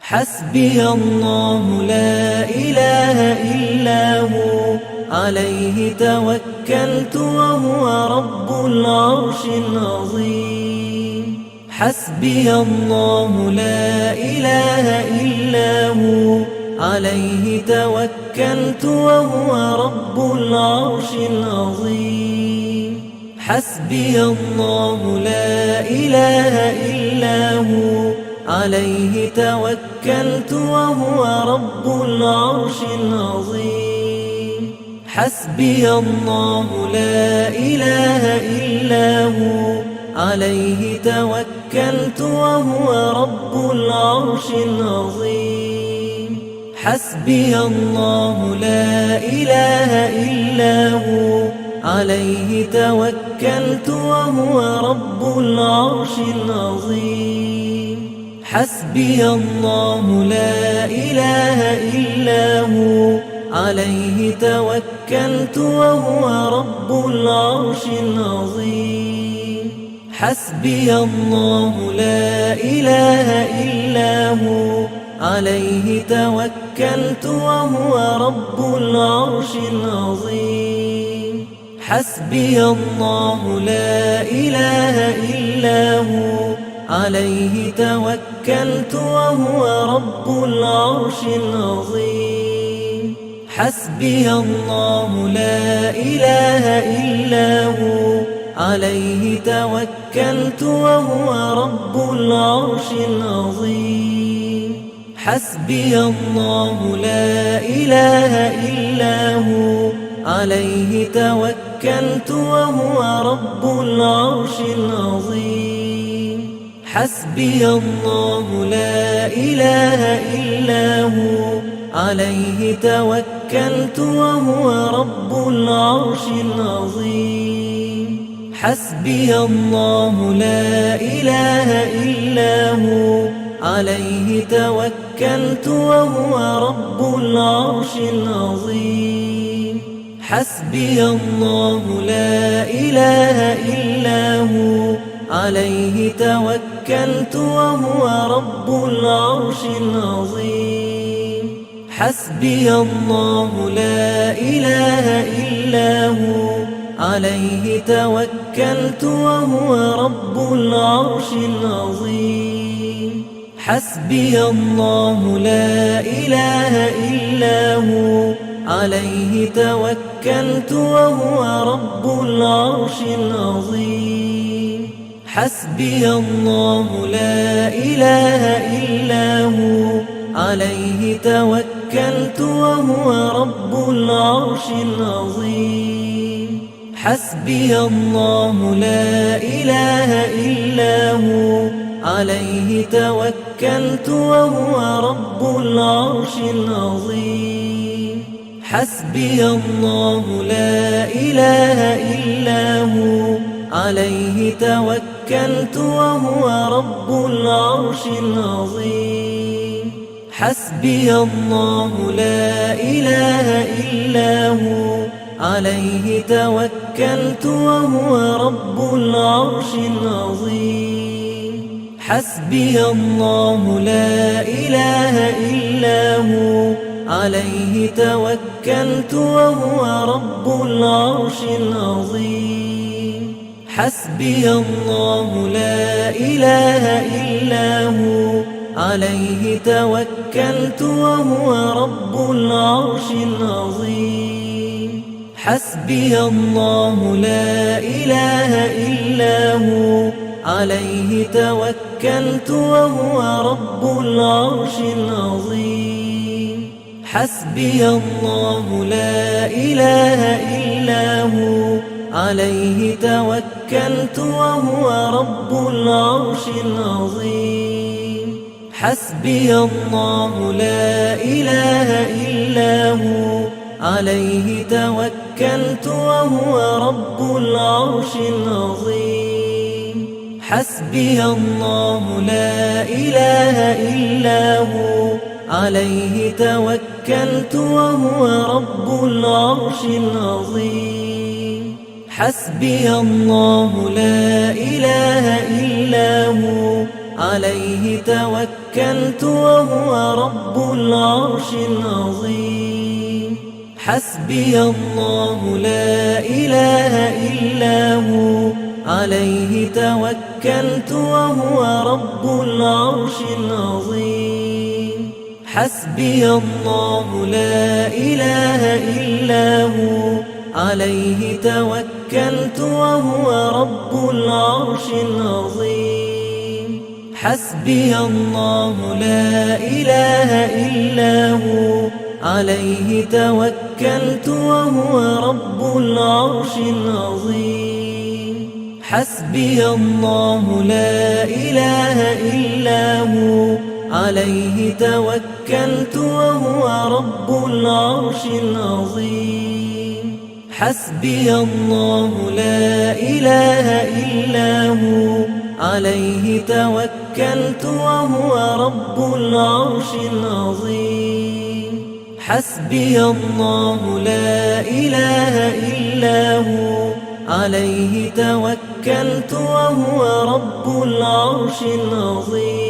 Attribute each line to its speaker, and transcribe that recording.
Speaker 1: حسبي الله لا إله إلا هو عليه توكلت وهو رب العرش العظيم. حسبي الله لا إله إلا هو عليه توكلت وهو رب العرش العظيم. حسبي الله لا إله إلا هو عليه توكلت وهو رب العرش العظيم. حسبي الله لا إله إلا هو عليه توكلت وهو رب العرش العظيم. حسبي الله لا إله إلا هو عليه توكلت وهو رب العرش العظيم. حسبي الله لا إله إلا هو عليه توكلت وهو رب العرش العظيم. حسبي الله لا إله إلا هو عليه توكلت وهو رب العرش العظيم. حسبي الله لا إله إلا هو عليه توكلت وهو رب العرش العظيم. حسبي الله لا إله إلا هو عليه توكلت وهو رب العرش العظيم. حسبي الله لا إله إلا هو عليه توكلت وهو رب العرش العظيم. حسبي الله لا إله إلا هو عليه توكلت وهو رب العرش العظيم. حسبي الله لا إله إلا هو عليه توكلت وهو رب العرش العظيم. حسبي الله لا إله إلا هو عليه توكلت وهو رب العرش العظيم. حسبي الله لا إله إلا هو عليه توكلت وهو رب العرش العظيم. حسبي الله لا إله إلا هو عليه توكلت وهو رب العرش العظيم. حسبي الله لا إله إلا هو عليه توكلت وهو رب العرش العظيم. حسبي الله لا إله إلا هو عليه توكلت وهو رب العرش العظيم. حسبي الله لا إله إلا هو عليه توكلت وهو رب العرش العظيم. حسبي الله لا إله إلا هو عليه توكلت وهو رب العرش العظيم. حسبي الله لا إله إلا هو عليه توكلت وهو رب العرش العظيم. حسبي الله لا إله إلا هو عليه توكلت وهو رب العرش العظيم. حسبي الله لا إله إلا هو عليه توكلت وهو رب العرش العظيم. حسبي الله لا إله إلا هو عليه توكلت وهو رب العرش العظيم. حسبي الله لا إله إلا هو عليه توكلت وهو رب العرش العظيم. حسبي الله لا إله إلا هو عليه توكلت وهو رب العرش العظيم. حسبي الله لا إله إلا هو عليه توكلت وهو رب العرش العظيم. حسبي الله لا إله إلا هو، عليه توكلت وهو رب العرش العظيم. حسبي الله لا إله إلا هو، عليه توكلت وهو رب العرش العظيم. حسبي الله لا إله إلا هو، عليه توكلت وهو رب العرش العظيم. حسبي الله لا إله إلا هو، عليه توكلت وهو رب العرش العظيم. حسبي الله لا إله إلا هو، عليه توكلت وهو رب العرش العظيم. حسبي الله لا إله إلا هو، عليه توكلت وهو رب العرش العظيم.